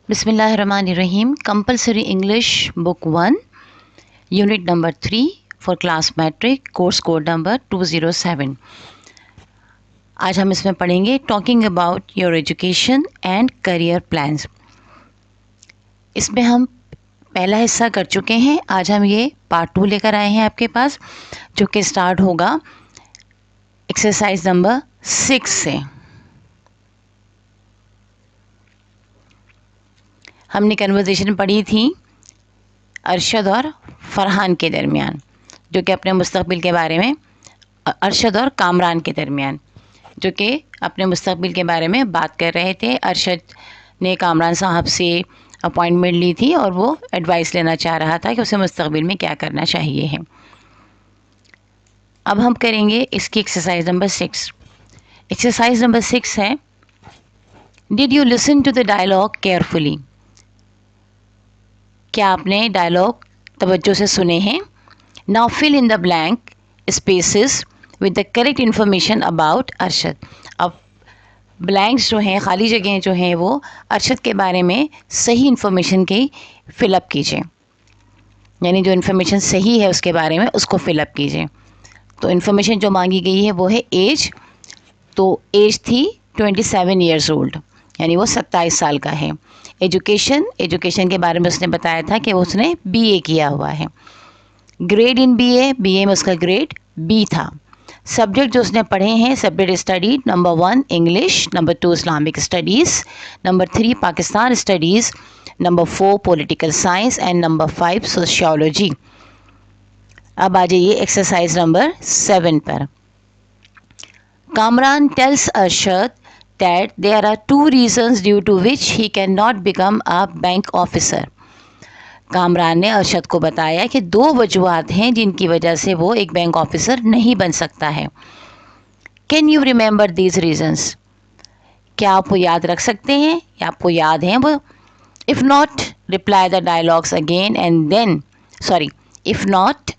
Bismillahirrahmanirrahim. Compulsory English Book 1, Unit number 3 for Class Metric, Course Code number 207. आज हम इसमें पढ़ेंगे talking about your education and career plans. इसमें हम पहला हिस्सा कर चुके हैं। आज हम ये पार्ट 2 लेकर आए हैं आपके पास, जो कि स्टार्ट होगा एक्सरसाइज नंबर 6 से। हमने कन्वर्सेशन पढ़ी थी अरशद और फरहान के दरमियान, जो कि अपने मुस्तकबिल के बारे में, अरशद और कामरान के दरमियान, जो कि अपने मुस्तकबिल के बारे में बात कर रहे थे। अरशद ने कामरान साहब से अपॉइंटमेंट ली थी और वो एडवाइस लेना चाह रहा था कि उसे मुस्तकबिल में क्या करना चाहिए है। अब हम करेंगे इसकी एक्सरसाइज नंबर 6। एक्सरसाइज नंबर 6 है, did you listen to the dialogue carefully. क्या आपने डायलॉग तवज्जो से सुने हैं। Now fill in the blank spaces with the correct information about Arshad. अब ब्लैंक्स जो हैं, खाली जगहें जो हैं, वो अरशद के बारे में सही इन्फॉर्मेशन की फिलअप कीजिए, यानी जो इन्फॉर्मेशन सही है उसके बारे में उसको फिलअप कीजिए। तो इन्फॉर्मेशन जो मांगी गई है वो है एज। तो एज थी 27 ईयर्स ओल्ड, यानी वो 27 साल का है। एजुकेशन के बारे में उसने बताया था कि उसने बीए किया हुआ है। ग्रेड इन बीए में उसका ग्रेड बी था। सब्जेक्ट जो उसने पढ़े हैं, subject study number 1 English, number 2 Islamic studies, number 3 Pakistan studies, number 4 political science and number 5 sociology. अब आ जाइए एक्सरसाइज नंबर 7 पर। Kamran tells Arshad that there are 2 reasons due to which he cannot become a bank officer. Kamran ने अरशद को बताया कि 2 वजूहात हैं जिनकी वजह से वो एक बैंक ऑफिसर नहीं बन सकता है। Can you remember these reasons. क्या आप वो याद रख सकते हैं या आपको याद हैं वो। If not reply the dialogues again and then if not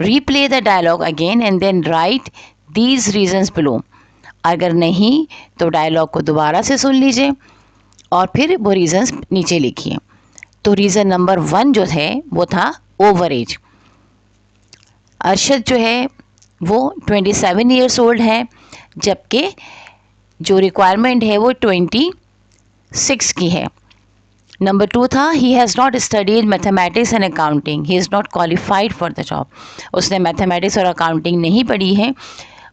replay the dialogue again and then write these reasons below. अगर नहीं तो डायलॉग को दोबारा से सुन लीजिए और फिर वो रीज़न्स नीचे लिखिए। तो रीज़न नंबर 1 जो है वो था ओवर एज। अरशद जो है वो 27 ईयर्स ओल्ड है, जबकि जो रिक्वायरमेंट है वो 26 की है। नंबर 2 था, he has not studied mathematics and accounting, he is not qualified for the job. उसने मैथमेटिक्स और अकाउंटिंग नहीं पढ़ी है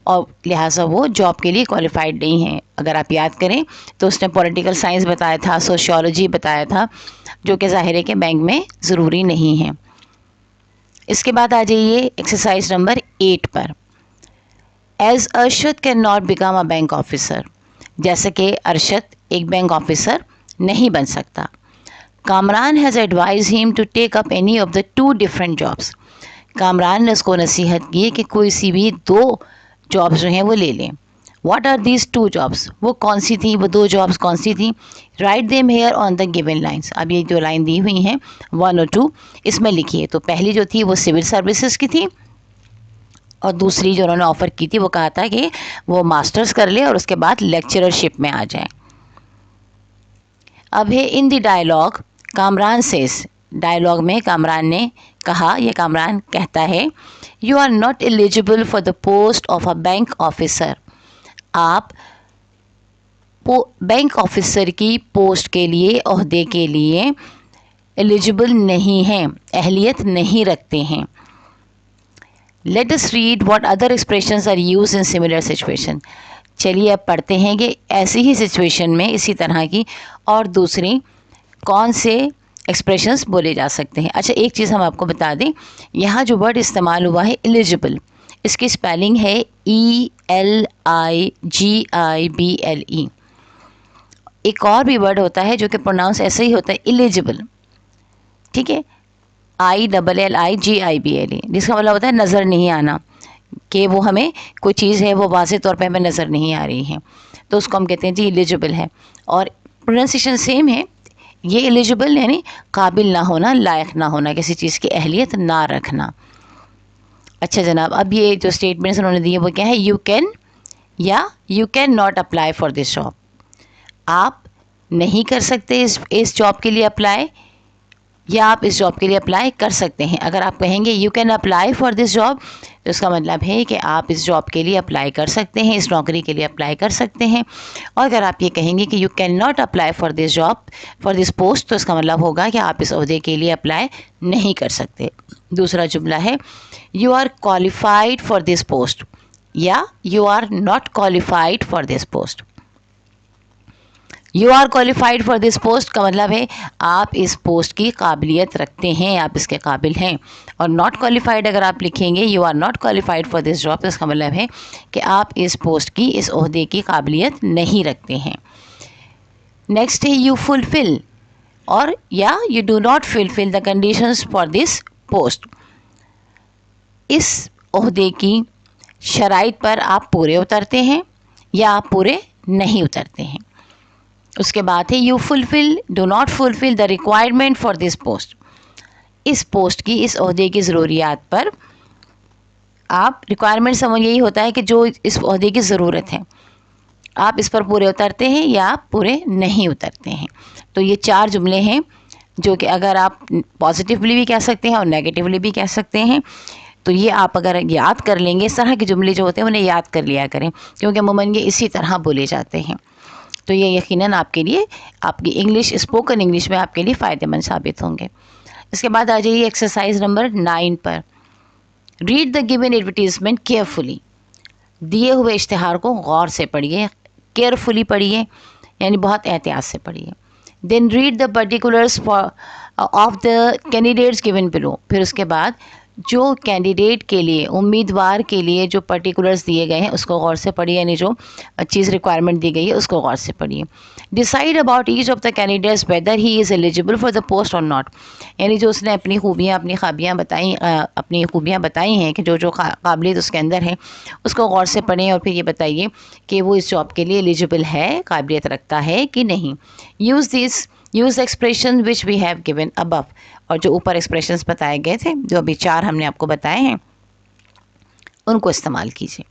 और लिहाजा वो जॉब के लिए क्वालिफाइड नहीं है। अगर आप याद करें तो उसने पॉलिटिकल साइंस बताया था, सोशियोलॉजी बताया था, जो कि ज़ाहिर है कि बैंक में ज़रूरी नहीं है। इसके बाद आ जाइए एक्सरसाइज नंबर 8 पर। As Arshad can not become a bank officer. जैसे कि अरशद एक बैंक ऑफिसर नहीं बन सकता। Kamran has advise him to take up any of the 2 different jobs. Kamran ने उसको नसीहत की कि कोई सी भी 2 जॉब्स जो हैं वो ले लें। What are these 2 jobs. वो कौन सी थी, वो 2 जॉब्स कौन सी थी। Write them here on the given lines. अब ये जो लाइन दी हुई हैं 1 और 2, इसमें लिखिए। तो पहली जो थी वो सिविल सर्विसेज की थी और दूसरी जो उन्होंने ऑफ़र की थी वो कहा था कि वो मास्टर्स कर ले और उसके बाद लेक्चरशिप में आ जाए। अब है in the dialogue, Kamran says. Dialogue में कामरान ने कहा, यह कामरान कहता है, you are not eligible for the post of a bank officer. आप बैंक ऑफिसर की पोस्ट के लिए, ओहदे के लिए एलिजिबल नहीं हैं, अहलियत नहीं रखते हैं। Let us read what other expressions are used in similar situation. चलिए अब पढ़ते हैं कि ऐसी ही सिचुएशन में, इसी तरह की और दूसरी कौन से एक्सप्रेशंस बोले जा सकते हैं। अच्छा, एक चीज़ हम आपको बता दें, यहाँ जो वर्ड इस्तेमाल हुआ है एलिजिबल, इसकी स्पेलिंग है ELIGIBLE। एक और भी वर्ड होता है जो कि प्रोनाउंस ऐसे ही होता है, एलिजिबल, ठीक है, ILLIGIBLE, जिसका मतलब होता है नज़र नहीं आना, कि वो हमें कोई चीज़ है वो वाज़े तौर पे हमें नज़र नहीं आ रही है, तो उसको हम कहते हैं जी एलिजिबल है। और प्रोनाउंसिएशन सेम है। ये एलिजिबल यानी काबिल ना होना, लायक ना होना, किसी चीज़ की अहलियत ना रखना। अच्छा जनाब, अब ये जो स्टेटमेंट्स उन्होंने दिए वो क्या है, यू कैन या you can not apply for this job. आप नहीं कर सकते इस जॉब के लिए अप्लाई, या आप इस जॉब के लिए अप्लाई कर सकते हैं। अगर आप कहेंगे you can apply for this job, तो इसका मतलब है कि आप इस जॉब के लिए अप्लाई कर सकते हैं, इस नौकरी के लिए अप्लाई कर सकते हैं। और अगर आप ये कहेंगे कि you can not apply for this job, for this post, तो इसका मतलब होगा कि आप इस ओहदे के लिए अप्लाई नहीं कर सकते। दूसरा जुमला है you are qualified for this post, या you are not qualified for this post. You are qualified for this post का मतलब है आप इस पोस्ट की काबिलियत रखते हैं, आप इसके काबिल हैं। और नॉट क्वालिफाइड अगर आप लिखेंगे you are not qualified for this job, तो इसका मतलब है कि आप इस पोस्ट की, इस ओहदे की काबिलियत नहीं रखते हैं। नेक्स्ट है यू फुलफिल, और या you do not fulfil the conditions for this post. इस ओहदे की शराइत पर आप पूरे उतरते हैं या आप पूरे नहीं उतरते हैं। उसके बाद है you fulfil, do not fulfil the requirement for this post. इस पोस्ट की, इस ओहदे की ज़रूरियात पर आप, रिक्वायरमेंट समझ यही होता है कि जो इस ओहदे की ज़रूरत है, आप इस पर पूरे उतरते हैं या आप पूरे नहीं उतरते हैं। तो ये 4 जुमले हैं जो कि अगर आप पॉजिटिवली भी कह सकते हैं और नेगेटिवली भी कह सकते हैं। तो ये आप अगर याद कर लेंगे, इस तरह के जुमले जो होते हैं उन्हें याद कर लिया करें, क्योंकि अमूमन ये इसी तरह बोले जाते हैं। तो ये यकीनन आपके लिए, आपकी इंग्लिश, स्पोकन इंग्लिश में आपके लिए फ़ायदेमंद साबित होंगे। इसके बाद आ जाइए एक्सरसाइज नंबर 9 पर। Read the given advertisement carefully. दिए हुए इश्तिहार को गौर से पढ़िए, केयरफुली पढ़िए, यानी बहुत एहतियात से पढ़िए। Then read the particulars of the candidates given below. फिर उसके बाद जो कैंडिडेट के लिए, उम्मीदवार के लिए जो पर्टिकुलर्स दिए गए हैं उसको गौर से पढ़िए, यानी जो चीज़ रिक्वायरमेंट दी गई है उसको गौर से पढ़िए। Decide about each of the candidates weather he is eligible for the post और नॉट। यानी जो उसने अपनी खूबियाँ, अपनी ख़ाबियाँ बताई, अपनी खूबियाँ बताई हैं कि जो जो काबिलियत उसके अंदर है, उसको गौर से पढ़ें और फिर ये बताइए कि वो इस जॉब के लिए एलिजिबल है, काबिलियत रखता है कि नहीं। Use expression which we have given above. और जो ऊपर एक्सप्रेशंस बताए गए थे, जो अभी 4 हमने आपको बताए हैं, उनको इस्तेमाल कीजिए।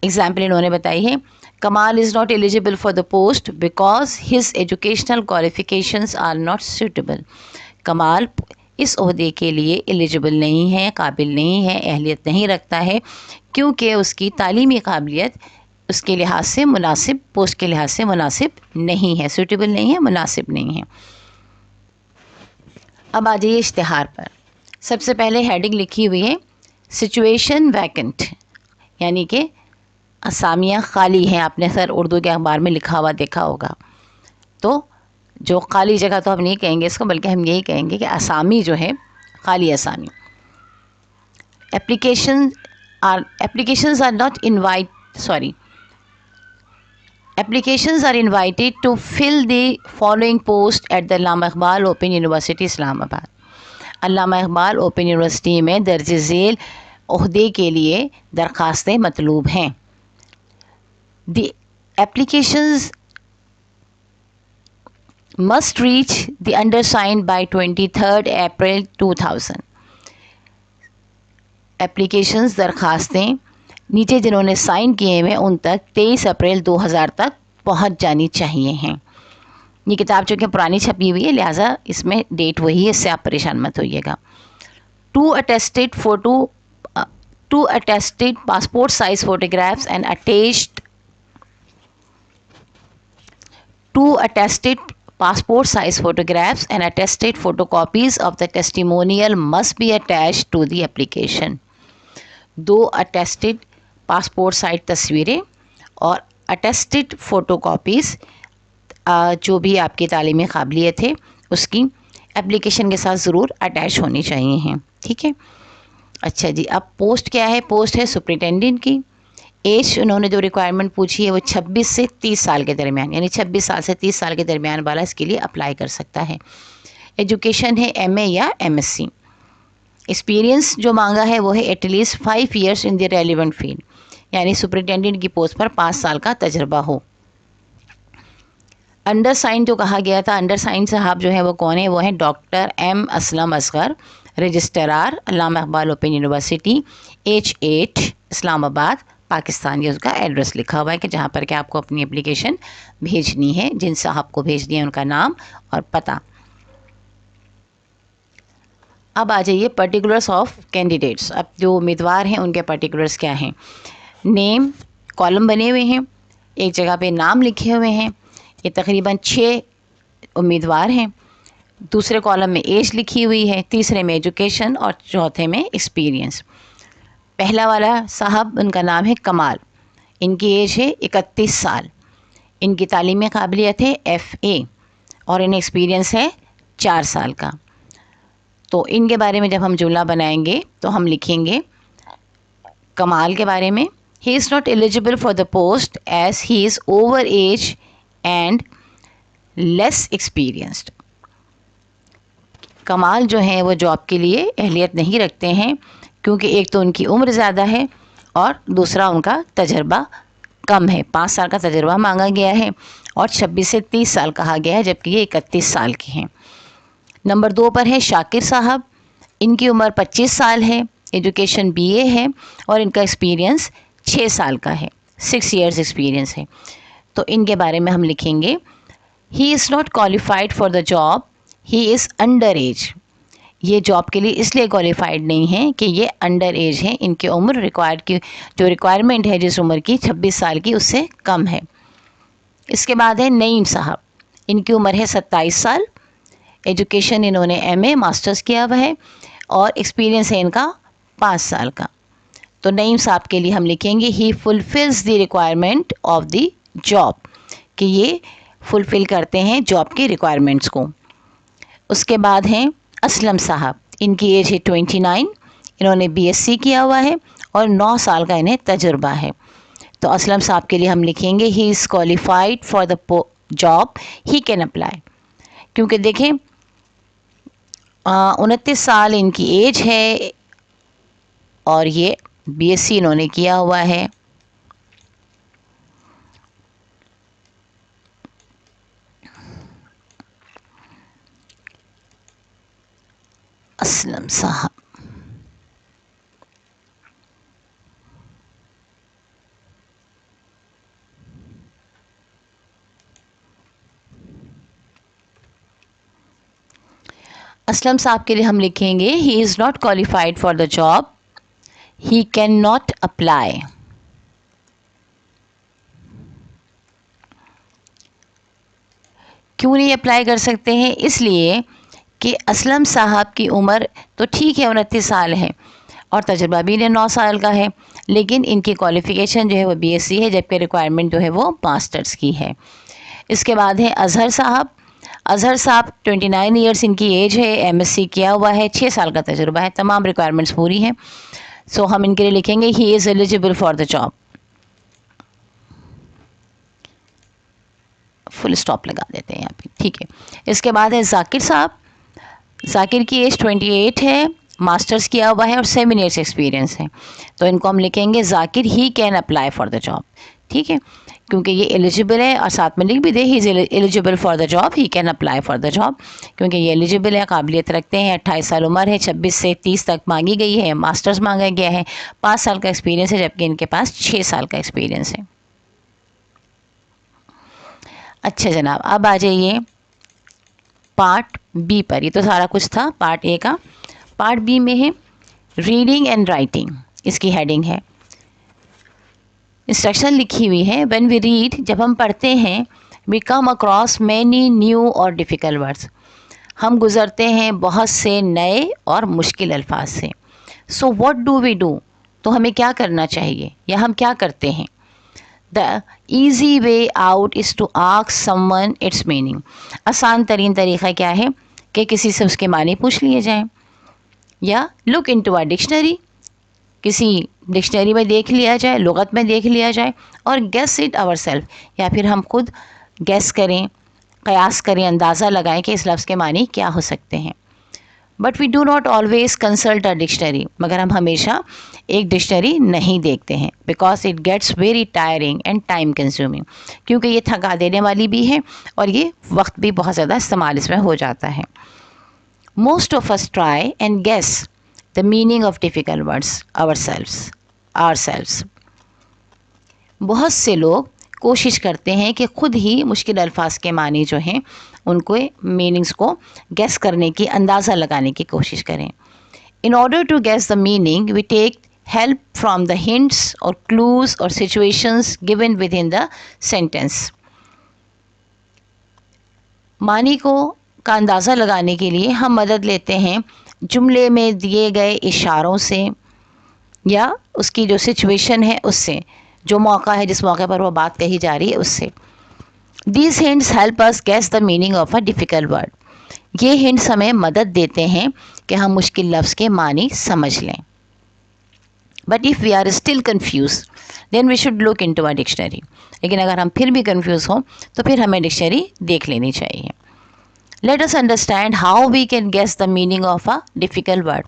एग्जाम्पल इन्होंने बताई है, Kamal is not eligible for the post because his educational qualifications are not suitable. Kamal इस ओहदे के लिए एलिजिबल नहीं है, काबिल नहीं है, अहलियत नहीं रखता है, क्योंकि उसकी तालीमी काबिलियत उसके लिहाज से मुनासिब, पोस्ट के लिहाज से मुनासिब नहीं है, सूटेबल नहीं है, मुनासिब नहीं है। अब आ जाइए इश्तिहार पर। सबसे पहले हेडिंग लिखी हुई है सिचुएशन वैकेंट, यानी कि असामियाँ खाली हैं। आपने सर उर्दू के अखबार में लिखा हुआ देखा होगा। तो जो खाली जगह, तो हम नहीं कहेंगे इसको, बल्कि हम यही कहेंगे कि असामी जो है, खाली असामी। Applications are not Applications are invited to fill the following post at the Allama Iqbal open university Islamabad. Allama Iqbal open university में दर्ज झेल ओहदे के लिए दरख्वास्तें मतलूब हैं। The applications must reach the undersigned by 23rd April 2000। Applications, दरख्वास्तें नीचे जिन्होंने साइन किए हुए उन तक 23 अप्रैल 2000 तक पहुंच जानी चाहिए हैं। ये किताब चूँकि पुरानी छपी हुई है, लिहाजा इसमें डेट वही है, इससे आप परेशान मत होइएगा। Two attested passport size photographs and attached passport size photographs and attested photocopies of the testimonial must be attached to the application। 2 attested passport size तस्वीरें और अटेस्टेड फ़ोटोकॉपीज़, जो भी आपकी तालीमी काबिलियत है उसकी एप्लीकेशन के साथ ज़रूर अटैच होनी चाहिए हैं। ठीक है, अच्छा जी। अब पोस्ट क्या है? पोस्ट है सुपरिटेंडेंट की। एज उन्होंने जो रिक्वायरमेंट पूछी है वो 26 से 30 साल के दरमियान, यानी 26 साल से 30 साल के दरमियान वाला इसके लिए अप्लाई कर सकता है। एजुकेशन है MA या MSc। एक्सपीरियंस जो मांगा है वो है at least 5 years in the relevant field, यानी सुपरिटेंडेंट की पोस्ट पर 5 साल का तजर्बा हो। अंडर साइन जो कहा गया था, अंडर साइन साहब जो है वो कौन है? वो है doctor M Aslam Asghar, registrar Allama Iqbal open university H8 Islamabad, Pakistan, ये उसका एड्रेस लिखा हुआ है कि जहाँ पर के आपको अपनी एप्लीकेशन भेजनी है, जिन साहब को भेजनी है उनका नाम और पता। अब आ जाइए पर्टिकुलर्स ऑफ कैंडिडेट्स। अब जो उम्मीदवार हैं उनके पर्टिकुलर्स क्या हैं। नेम कॉलम बने हुए हैं, एक जगह पे नाम लिखे हुए हैं। ये तकरीबन 6 उम्मीदवार हैं। दूसरे कॉलम में एज लिखी हुई है, तीसरे में एजुकेशन और चौथे में एक्सपीरियंस। पहला वाला साहब, उनका नाम है कमाल, इनकी एज है 31 साल, इनकी तालीमी काबिलियत है FA और इन्हें एक्सपीरियंस है 4 साल का। तो इनके बारे में जब हम जुमला बनाएंगे तो हम लिखेंगे कमाल के बारे में, he is not eligible for the post as he is over age and less experienced. Kamal जो हैं वो जॉब के लिए अहलियत नहीं रखते हैं, क्योंकि एक तो उनकी उम्र ज़्यादा है और दूसरा उनका तजर्बा कम है। 5 साल का तजर्बा मांगा गया है और 26 से 30 साल कहा गया है, जबकि ये 31 साल के हैं। नंबर 2 पर है शाकिर साहब, इनकी उम्र 25 साल है, एजुकेशन BA है और इनका एक्सपीरियंस 6 साल का है, 6 ईयर्स एक्सपीरियंस है। तो इनके बारे में हम लिखेंगे ही is not qualified for the job, he is under as. ये जॉब के लिए इसलिए क्वालिफाइड नहीं है कि ये अंडर एज हैं, इनकी उम्र रिक्वायर्ड की जो रिक्वायरमेंट है जिस उम्र की 26 साल की उससे कम है। इसके बाद है नईम साहब, इनकी उम्र है 27 साल, एजुकेशन इन्होंने MA मास्टर्स किया हुआ है और एक्सपीरियंस है इनका 5 साल का। तो नईम साहब के लिए हम लिखेंगे he fulfils the requirement of the job, कि ये फुलफ़िल करते हैं जॉब की रिक्वायरमेंट्स को। उसके बाद हैं असलम साहब, इनकी एज है 29, इन्होंने BSc किया हुआ है और 9 साल का इन्हें तजुर्बा है। तो असलम साहब के लिए हम लिखेंगे he is qualified for the job, he can apply. क्योंकि देखें 29 साल इनकी एज है और ये BSc इन्होंने किया हुआ है। असलम साहब, असलम साहब के लिए हम लिखेंगे ही is not qualified for the job, he can not apply. क्यों नहीं अप्लाई कर सकते हैं? इसलिए कि असलम साहब की उम्र तो ठीक है 29 साल है और तजुर्बा भी इन्हें 9 साल का है, लेकिन इनकी क्वालिफ़िकेशन जो है वो BSc है, जबकि रिक्वायरमेंट जो है वो मास्टर्स की है। इसके बाद है अजहर साहब, अजहर साहब 29 ईयर्स इनकी एज है, MSc किया हुआ है, 6 साल का तजुर्बा है, तमाम रिक्वायरमेंट्स पूरी हैं। सो हम इनके लिए लिखेंगे ही is eligible for the job, full stop लगा देते हैं यहाँ पे, ठीक है। इसके बाद है जाकिर साहब, जाकिर की एज 28 है, मास्टर्स किया हुआ है और 7 ईयर्स एक्सपीरियंस है। तो इनको हम लिखेंगे जाकिर ही can apply for the job, ठीक है, क्योंकि ये एलिजिबल है और साथ में लिख भी दे he is eligible for the job, he can apply for the job, क्योंकि ये एलिजिबल है, काबिलियत रखते हैं, 28 साल उम्र है, 26 से 30 तक मांगी गई है, मास्टर्स मांगा गया है, 5 साल का एक्सपीरियंस है, जबकि इनके पास 6 साल का एक्सपीरियंस है। अच्छा जनाब, अब आ जाइए पार्ट B पर। ये तो सारा कुछ था पार्ट A का। पार्ट B में है रीडिंग एंड राइटिंग, इसकी हेडिंग है। इंस्ट्रक्शन लिखी हुई है, व्हेन वी रीड, जब हम पढ़ते हैं, we come across many new और डिफ़िकल्ट वर्ड्स, हम गुज़रते हैं बहुत से नए और मुश्किल अल्फाज से। So what do we do, तो हमें क्या करना चाहिए या हम क्या करते हैं। The easy way out is to ask someone its meaning, आसान तरीन तरीक़ा क्या है कि किसी से उसके मानी पूछ लिए जाएं, या लुक इनटू अ डिक्शनरी, किसी डिक्शनरी में देख लिया जाए, लुगत में देख लिया जाए, और गेस इट आवरसेल्फ, या फिर हम खुद गेस करें, क़यास करें, अंदाज़ा लगाएं कि इस लफ्ज़ के मानी क्या हो सकते हैं। But we do not always consult a dictionary, मगर हम हमेशा एक डिक्शनरी नहीं देखते हैं, because it gets very tiring and time consuming, क्योंकि ये थका देने वाली भी है और ये वक्त भी बहुत ज़्यादा इस्तेमाल इसमें हो जाता है। Most of us try and guess the meaning of difficult words ourselves. बहुत से लोग कोशिश करते हैं कि खुद ही मुश्किल अल्फाज के मानी जो हैं उनको मीनिंग्स को गेस करने की, अंदाज़ा लगाने की कोशिश करें. In order to guess the meaning we take help from the hints or clues or situations given within the sentence. मानी को का अंदाज़ा लगाने के लिए हम मदद लेते हैं जुमले में दिए गए इशारों से या उसकी जो सिचुएशन है उससे, जो मौका है, जिस मौके पर वो बात कही जा रही है उससे. These hints help us guess the meaning of a difficult word. ये हिंट्स हमें मदद देते हैं कि हम मुश्किल लफ्ज़ के मानी समझ लें. But if we are still confuse then we should look into a dictionary. लेकिन अगर हम फिर भी कन्फ्यूज़ हों तो फिर हमें डिक्शनरी देख लेनी चाहिए. Let us understand how we can guess the meaning of a difficult word.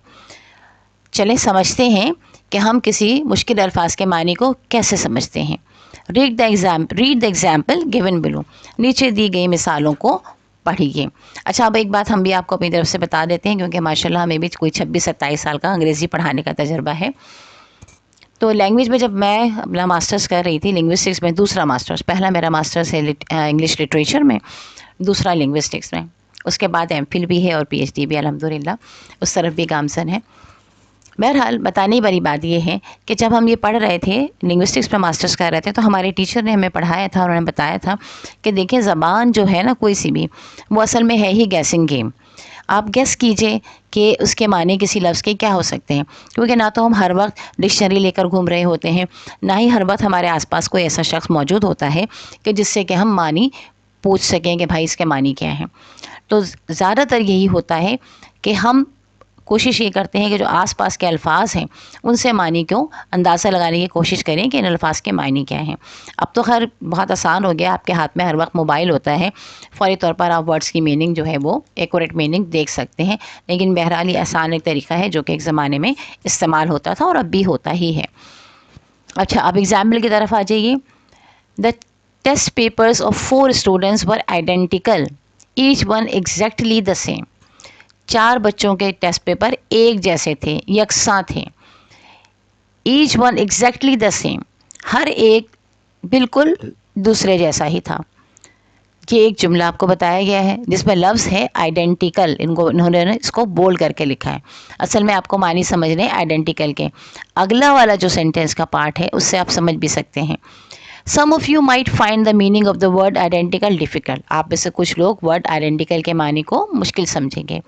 चलें समझते हैं कि हम किसी मुश्किल अल्फाज के मानी को कैसे समझते हैं. Read the example given below. नीचे दी गई मिसालों को पढ़िए. अच्छा, अब एक बात हम भी आपको अपनी तरफ से बता देते हैं, क्योंकि माशाल्लाह हमें भी कोई 26-27 साल का अंग्रेज़ी पढ़ाने का तजर्बा है. तो लैंग्वेज में जब मैं अपना मास्टर्स कर रही थी, लिंग्विस्टिक्स में दूसरा मास्टर्स, पहला मेरा मास्टर्स है इंग्लिश लिटरेचर में, दूसरा लिंग्विस्टिक्स में, उसके बाद एमफिल भी है और पीएचडी भी अल्हम्दुलिल्लाह, उस तरफ भी गामसन है. बहरहाल बताने वाली बात ये है कि जब हम ये पढ़ रहे थे, लिंग्विस्टिक्स में मास्टर्स कर रहे थे, तो हमारे टीचर ने हमें पढ़ाया था, उन्होंने बताया था कि देखिए ज़बान जो है ना कोई सी भी, वो असल में है ही गैसिंग गेम. आप गेस कीजिए कि उसके माने किसी लफ्ज़ के क्या हो सकते हैं, क्योंकि ना तो हम हर वक्त डिक्शनरी लेकर घूम रहे होते हैं, ना ही हर वक्त हमारे आसपास कोई ऐसा शख्स मौजूद होता है कि जिससे कि हम मानी पूछ सकें कि भाई इसके मानी क्या हैं. तो ज़्यादातर यही होता है कि हम कोशिश ये करते हैं कि जो आसपास के अल्फाज हैं उनसे मानी को अंदाज़ा लगाने की कोशिश करें कि इन अल्फाज के मानी क्या हैं. अब तो खैर बहुत आसान हो गया, आपके हाथ में हर वक्त मोबाइल होता है, फ़ौरी तौर पर आप वर्ड्स की मीनिंग जो है वो एक्यूरेट मीनिंग देख सकते हैं. लेकिन बहरहाल ये आसान एक तरीका है जो कि एक ज़माने में इस्तेमाल होता था और अब भी होता ही है. अच्छा, अब एग्ज़ाम्पल की तरफ आ जाइए. The test papers of 4 students were identical, each one exactly the same. 4 बच्चों के टेस्ट पेपर एक जैसे थे, यकसां थे. Each one exactly the same, हर एक बिल्कुल दूसरे जैसा ही था. ये एक जुमला आपको बताया गया है जिसमें लफ्ज़ है आइडेंटिकल, इन्होंने इसको बोल्ड करके लिखा है. असल में आपको मानी समझने आइडेंटिकल के. अगला वाला जो सेंटेंस का पार्ट है उससे आप समझ भी सकते हैं. Some of you might find the meaning of the word identical difficult. आप में से कुछ लोग वर्ड आइडेंटिकल के मानी को मुश्किल समझेंगे.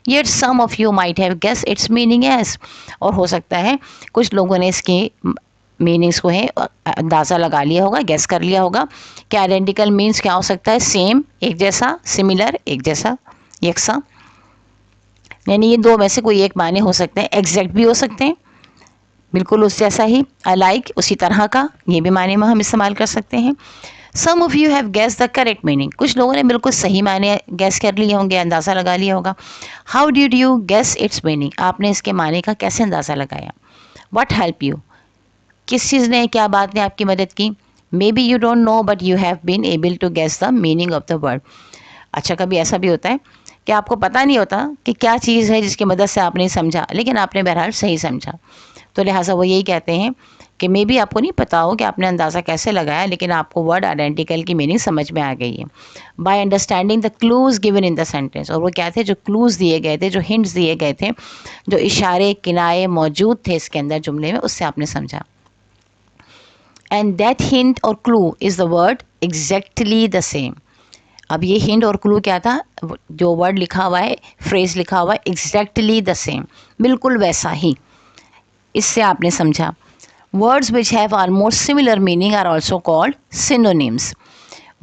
Yet some of you might have guessed its meaning as. और हो सकता है कुछ लोगों ने इसकी मीनिंग्स को है अंदाज़ा लगा लिया होगा, गेस कर लिया होगा कि आइडेंटिकल मीन्स क्या हो सकता है. सेम, एक जैसा, सिमिलर, एक जैसा, यकसा. यानी ये दो में से कोई एक माने हो सकते हैं. एग्जैक्ट भी हो सकते हैं, बिल्कुल उस जैसा ही, अलाइक, उसी तरह का, ये भी माने में हम इस्तेमाल कर सकते हैं. Some of you have guess the correct meaning. कुछ लोगों ने बिल्कुल सही माने गेस कर लिए होंगे, अंदाज़ा लगा लिया होगा. How did you guess its meaning. आपने इसके माने का कैसे अंदाज़ा लगाया. What help you. किस चीज़ ने, क्या बात ने आपकी मदद की. Maybe you don't know but you have been able to guess the meaning of the word. अच्छा, कभी ऐसा भी होता है कि आपको पता नहीं होता कि क्या चीज़ है जिसकी मदद से आपने समझा, लेकिन आपने बहरहाल सही समझा. तो लिहाजा वो यही कहते हैं कि मे बी आपको नहीं पता हो कि आपने अंदाज़ा कैसे लगाया, लेकिन आपको वर्ड आइडेंटिकल की मीनिंग समझ में आ गई है by understanding the clues given in the sentence. और वो क्या थे, जो क्लूज़ दिए गए थे, जो हिंट्स दिए गए थे, जो इशारे किनारे मौजूद थे इसके अंदर जुमले में, उससे आपने समझा. एंड दैट हिंट और clue is the word exactly the same. अब ये हिंट और क्लू क्या था, जो वर्ड लिखा हुआ है, फ्रेज़ लिखा हुआ है, एग्जैक्टली द सेम, बिल्कुल वैसा ही, इससे आपने समझा. Words which have almost similar meaning are also called synonyms.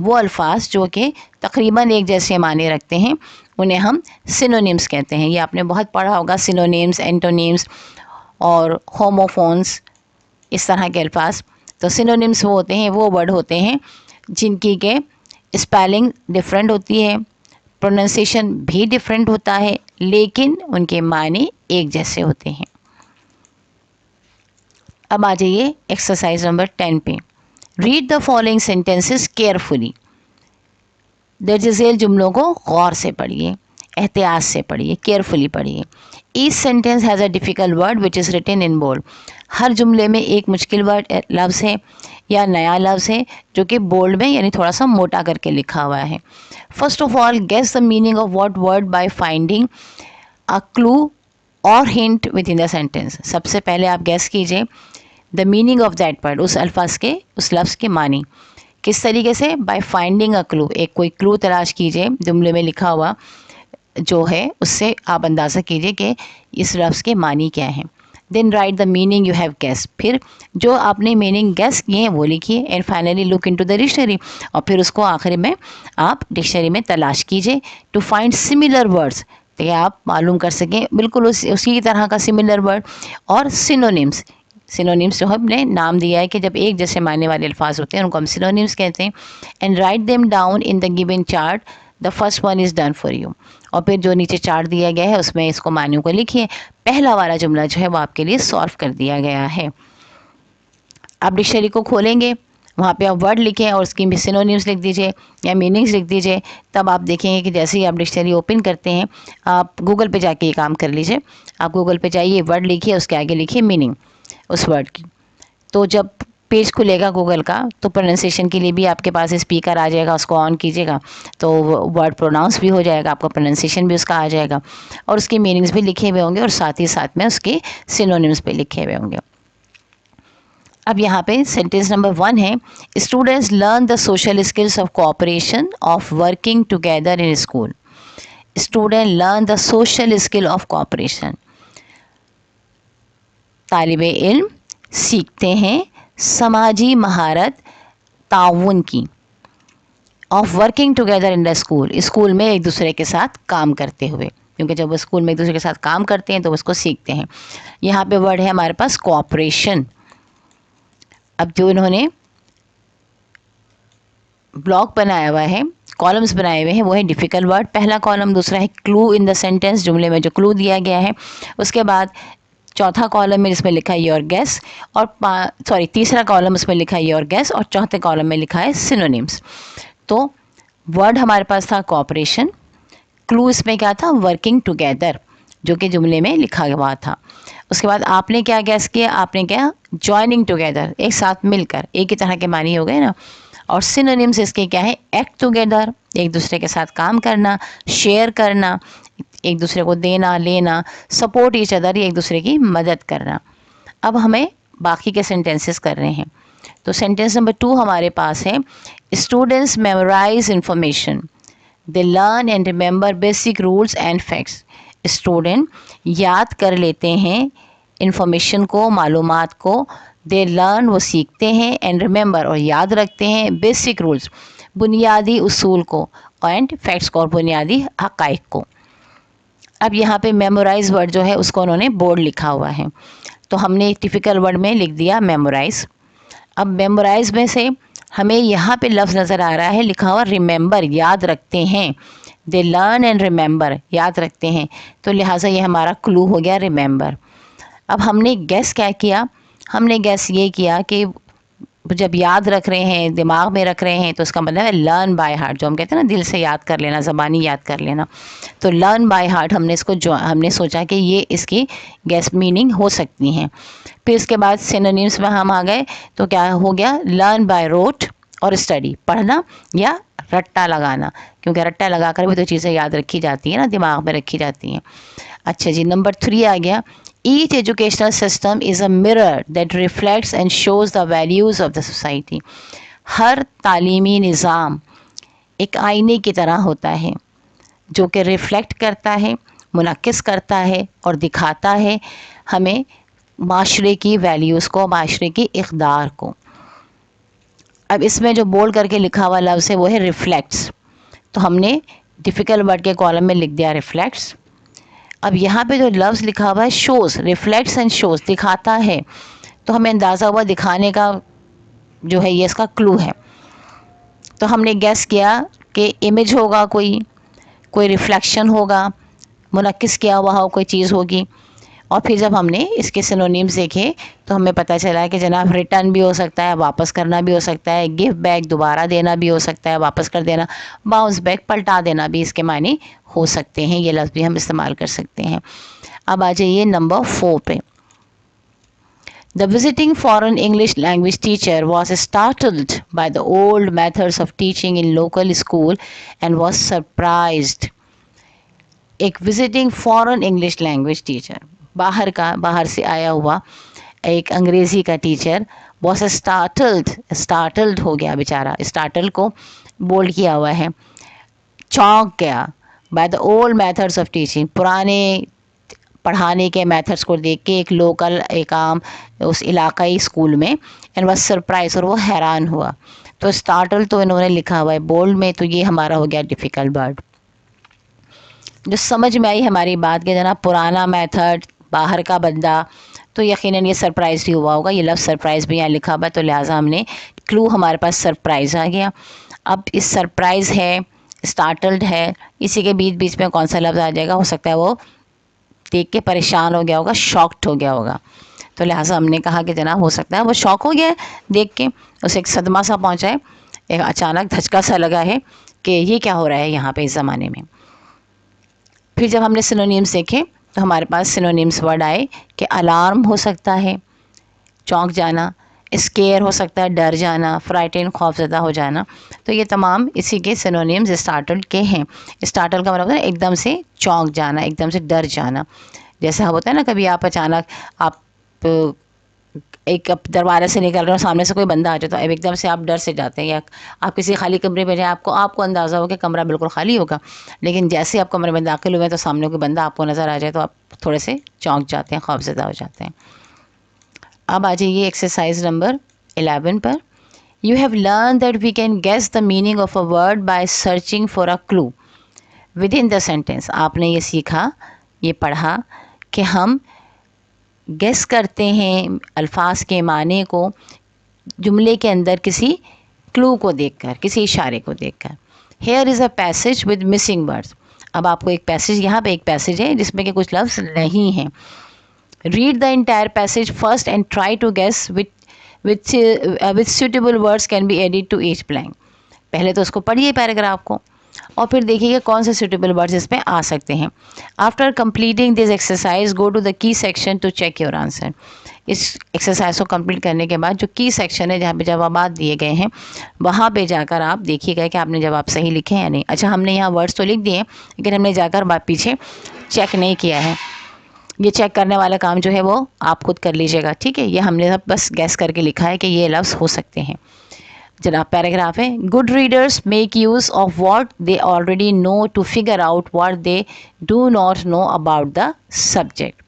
वो अल्फाज जो कि तकरीबन एक जैसे माने रखते हैं उन्हें हम सिनोनिम्स कहते हैं. ये आपने बहुत पढ़ा होगा, सिनोनिम्स, एंटोनिम्स और होमोफोन्स, इस तरह के अल्फाज. तो सिनोनिम्स वो होते हैं, वो वर्ड होते हैं जिनकी के स्पेलिंग डिफरेंट होती है, प्रोनाउंसिएशन भी डिफरेंट होता है, लेकिन उनके माने एक जैसे होते हैं. अब आ जाइए एक्सरसाइज नंबर 10 पे. Read the following sentences carefully. दर्ज झेल जुमलों को गौर से पढ़िए. एहतियात से पढ़िए, केयरफुली पढ़िए। Each sentence has a difficult word which is written in bold. हर जुमले में एक मुश्किल वर्ड लफ्ज़ है या नया लफ्ज़ है जो कि बोल्ड में यानी थोड़ा सा मोटा करके लिखा हुआ है। First of all guess the meaning of what word by finding a clue और hint within the sentence. सबसे पहले आप गैस कीजिए the meaning of that word, उस अल्फाज के, उस लफ्ज़ के मानी। किस तरीके से? बाय फाइंडिंग अ क्लू, एक कोई क्लू तलाश कीजिए जुमले में लिखा हुआ जो है, उससे आप अंदाज़ा कीजिए कि इस लफ्ज़ के मानी क्या हैं। Then write the meaning you have guess, फिर जो आपने मीनिंग गेस किए हैं वो लिखिए। And finally look into the dictionary, और फिर उसको आखिरी में आप डिक्शनरी में तलाश कीजिए टू फाइंड सिमिलर वर्ड्स, ताकि आप मालूम कर सकें बिल्कुल उसी तरह का सिमिलर वर्ड। और सिनोनिम्स, सिनोनिम्स जो हमने नाम दिया है कि जब एक जैसे मानने वाले अल्फाज होते हैं उनको हम सिनोनिम्स कहते हैं। And write them down in the given chart, the first one is done for you. और फिर जो नीचे चार्ट दिया गया है उसमें इसको मानियों को लिखिए। पहला वाला जुमला जो है वो आपके लिए सॉल्व कर दिया गया है। आप डिक्शनरी को खोलेंगे, वहाँ पे आप वर्ड लिखें और उसकी सिनोनिम्स लिख दीजिए या मीनिंग्स लिख दीजिए। तब आप देखेंगे कि जैसे ही आप डिक्शनरी ओपन करते हैं, आप गूगल पे जाके ये काम कर लीजिए। आप गूगल पे जाइए, वर्ड लिखिए, उसके आगे लिखिए मीनिंग उस वर्ड की। तो जब पेज खुलेगा गूगल का तो प्रोनाउंसिएशन के लिए भी आपके पास स्पीकर आ जाएगा, उसको ऑन कीजिएगा तो वर्ड प्रोनाउंस भी हो जाएगा, आपका प्रोनाउंसिएशन भी उसका आ जाएगा और उसके मीनिंग्स भी लिखे हुए होंगे और साथ ही साथ में उसके सिनोनिम्स भी लिखे हुए होंगे। अब यहाँ पे सेंटेंस नंबर 1 है, students learn the social skills of cooperation of working together in school. Student learn the social skill of cooperation, तालिबे इल्म सीखते हैं समाजी महारत ताउन की, of working together in the school, school में एक दूसरे के साथ काम करते हुए, क्योंकि जब वो स्कूल में एक दूसरे के साथ काम करते हैं तो उसको सीखते हैं। यहाँ पे वर्ड है हमारे पास कोऑपरेशन। अब जो इन्होंने ब्लॉक बनाया हुआ है, कॉलम्स बनाए हुए हैं, वो है डिफ़िकल्ट वर्ड पहला कॉलम, दूसरा है क्लू इन द सेंटेंस, जुमले में जो क्लू दिया गया है, उसके बाद चौथा कॉलम में जिसमें लिखा है योर गेस, और तीसरा कॉलम उसमें लिखा है योर गेस और चौथे कॉलम में लिखा है सिनोनिम्स। तो वर्ड हमारे पास था कोऑपरेशन, क्लू इसमें क्या था? वर्किंग टुगेदर, जो कि जुमले में लिखा हुआ था। उसके बाद आपने क्या गैस किया? आपने क्या? जॉइनिंग टुगेदर, एक साथ मिलकर, एक ही तरह के मानी हो गए ना। और सिनोनिम्स इसके क्या है? एक्ट टुगेदर, एक दूसरे के साथ काम करना, शेयर करना, एक दूसरे को देना लेना, सपोर्ट ईच अदर, एक दूसरे की मदद करना। अब हमें बाकी के सेंटेंसेस कर रहे हैं। तो सेंटेंस नंबर 2 हमारे पास है, students memorise information, they learn and remember basic rules and facts. Student याद कर लेते हैं इंफॉर्मेशन को, मालूमात को, दे लर्न वो सीखते हैं, एंड रिमेंबर और याद रखते हैं, बेसिक रूल्स बुनियादी उसूल को, एंड फैक्ट्स को और बुनियादी हक़ाइक़ को। अब यहाँ पे मेमोराइज वर्ड जो है उसको उन्होंने बोर्ड लिखा हुआ है, तो हमने टिपिकल वर्ड में लिख दिया मेमोराइज। अब मेमोराइज में से हमें यहाँ पे लफ्ज़ नज़र आ रहा है लिखा हुआ रिमेंबर, याद रखते हैं, दे लर्न एंड रिमेंबर, याद रखते हैं, तो लिहाजा ये हमारा क्लू हो गया रिमेंबर। अब हमने गैस क्या किया? हमने गैस ये किया कि जब याद रख रहे हैं, दिमाग में रख रहे हैं, तो उसका मतलब है लर्न बाय हार्ट, जो हम कहते हैं ना दिल से याद कर लेना, ज़बानी याद कर लेना। तो लर्न बाय हार्ट हमने इसको हमने सोचा कि ये इसकी गैस मीनिंग हो सकती हैं। फिर इसके बाद सिनोनिम्स में हम आ गए, तो क्या हो गया? लर्न बाय रोट और स्टडी, पढ़ना या रट्टा लगाना, क्योंकि रट्टा लगा कर भी तो चीज़ें याद रखी जाती हैं ना, दिमाग में रखी जाती हैं। अच्छा जी, नंबर 3 आ गया, each educational system is a mirror that reflects and shows the values of the society. हर तालीमी निज़ाम एक आईने की तरह होता है जो कि रिफ्लेक्ट करता है, मुनक्किस करता है और दिखाता है हमें माशरे की वैल्यूज़ को, माशरे की इक़दार को। अब इसमें जो बोल्ड करके लिखा हुआ लफ्ज़ है वो है रिफ्लेक्ट्स, तो हमने डिफ़िकल्ट वर्ड के कॉलम में लिख दिया रिफ्लेक्ट्स। अब यहाँ पे जो लफ्ज़ लिखा हुआ है शोज़, रिफ्लेक्ट्स एंड शोज़, दिखाता है, तो हमें अंदाज़ा हुआ दिखाने का जो है ये इसका क्लू है। तो हमने गैस किया कि इमेज होगा, कोई रिफ्लेक्शन होगा, मुनक्किस किया हुआ हो कोई चीज़ होगी, और फिर जब हमने इसके सिनोनिम्स देखे तो हमें पता चला कि जनाब रिटर्न भी हो सकता है, वापस करना भी हो सकता है, गिव बैक दोबारा देना भी हो सकता है, वापस कर देना, बाउंस बैक पलटा देना भी इसके मानी हो सकते हैं। ये लफ्ज़ भी हम इस्तेमाल कर सकते हैं। अब आ जाइए नंबर 4 पे। The visiting foreign English language teacher was startled by the old methods of teaching in local school and was surprised. एक visiting foreign English language teacher, बाहर से आया हुआ एक अंग्रेज़ी का टीचर was स्टार्टल्ड हो गया बेचारा, स्टार्टल को बोल्ड किया हुआ है, चौंक गया। By the old methods of teaching, पुराने पढ़ाने के मेथड्स को देख के एक लोकल एक आम उस इलाकाई स्कूल में, एंड वाज सरप्राइज, और वो हैरान हुआ। तो स्टार्टल तो इन्होंने लिखा हुआ है बोल्ड में, तो ये हमारा हो गया डिफ़िकल्ट वर्ड। जो समझ में आई हमारी बात के जनाब पुराना मेथड, बाहर का बंदा, तो यकीनन ये सरप्राइज़ भी हुआ होगा। ये लफ्ज़ सरप्राइज़ भी यहाँ लिखा हुआ है, तो लिहाजा हमने क्लू हमारे पास सरप्राइज़ आ गया। अब इस सरप्राइज़ है, स्टार्टल्ड है, इसी के बीच बीच में कौन सा लफ्ज़ आ जाएगा? हो सकता है वो देख के परेशान हो गया होगा, शॉक्ड हो गया होगा। तो लिहाजा हमने कहा कि जनाब हो सकता है वो शॉक हो गया है देख के, उसे एक सदमा सा पहुँचा है, एक अचानक धचका सा लगा है कि ये क्या हो रहा है यहाँ पे इस ज़माने में। फिर जब हमने सिनोनिम्स देखे तो हमारे पास सिनोनिम्स वर्ड आए कि अलार्म हो सकता है, चौंक जाना, स्केयर हो सकता है, डर जाना, फ्राइटन, खौफज़दा हो जाना। तो ये तमाम इसी के सिनोनिम्स स्टार्टल के हैं। स्टार्टल का मतलब है एकदम से चौंक जाना, एकदम से डर जाना। जैसे होता है ना, कभी आप अचानक आप एक दरवाजे से निकल रहे हो, सामने से कोई बंदा आ जाए तो अब एकदम से आप डर से जाते हैं, या आप किसी खाली कमरे में जाए, आपको अंदाज़ा हो कि कमरा बिल्कुल खाली होगा, लेकिन जैसे आप कमरे में दाखिल हुए तो सामने कोई बंदा आपको नज़र आ जाए तो आप थोड़े से चौंक जाते हैं, खौफज़दा हो जाते हैं। अब आ जाइए एक्सरसाइज नंबर 11 पर। You have learn that we can guess the meaning of a word by searching for a clue within the sentence. आपने ये सीखा, ये पढ़ा कि हम गेस करते हैं अल्फाज के माने को जुमले के अंदर किसी क्लू को देखकर, किसी इशारे को देखकर। Here is a passage with missing words. अब आपको एक पैसेज, यहाँ पे एक पैसेज है जिसमें कि कुछ लफ्ज़ नहीं हैं। Read the entire passage first and try to guess with suitable words can be added to each blank. पहले तो उसको पढ़िए पैराग्राफ को और फिर देखिएगा कौन से सुटेबल वर्ड्स इसमें आ सकते हैं। After completing this exercise go to the key section to check your answer. इस एक्सरसाइज को कंप्लीट करने के बाद जो की सेक्शन है जहाँ पे जवाब दिए गए हैं वहाँ पे जाकर आप देखिएगा कि आपने जवाब सही लिखे हैं या नहीं। अच्छा, हमने यहाँ वर्ड्स तो लिख दिए लेकिन हमने जाकर पीछे चेक नहीं किया है। ये चेक करने वाला काम जो है वो आप खुद कर लीजिएगा, ठीक है। ये हमने सब बस गैस करके लिखा है कि ये लफ्ज़ हो सकते हैं। जनाब पैराग्राफ है, good readers make use of what they already know to figure out what they do not know about the subject.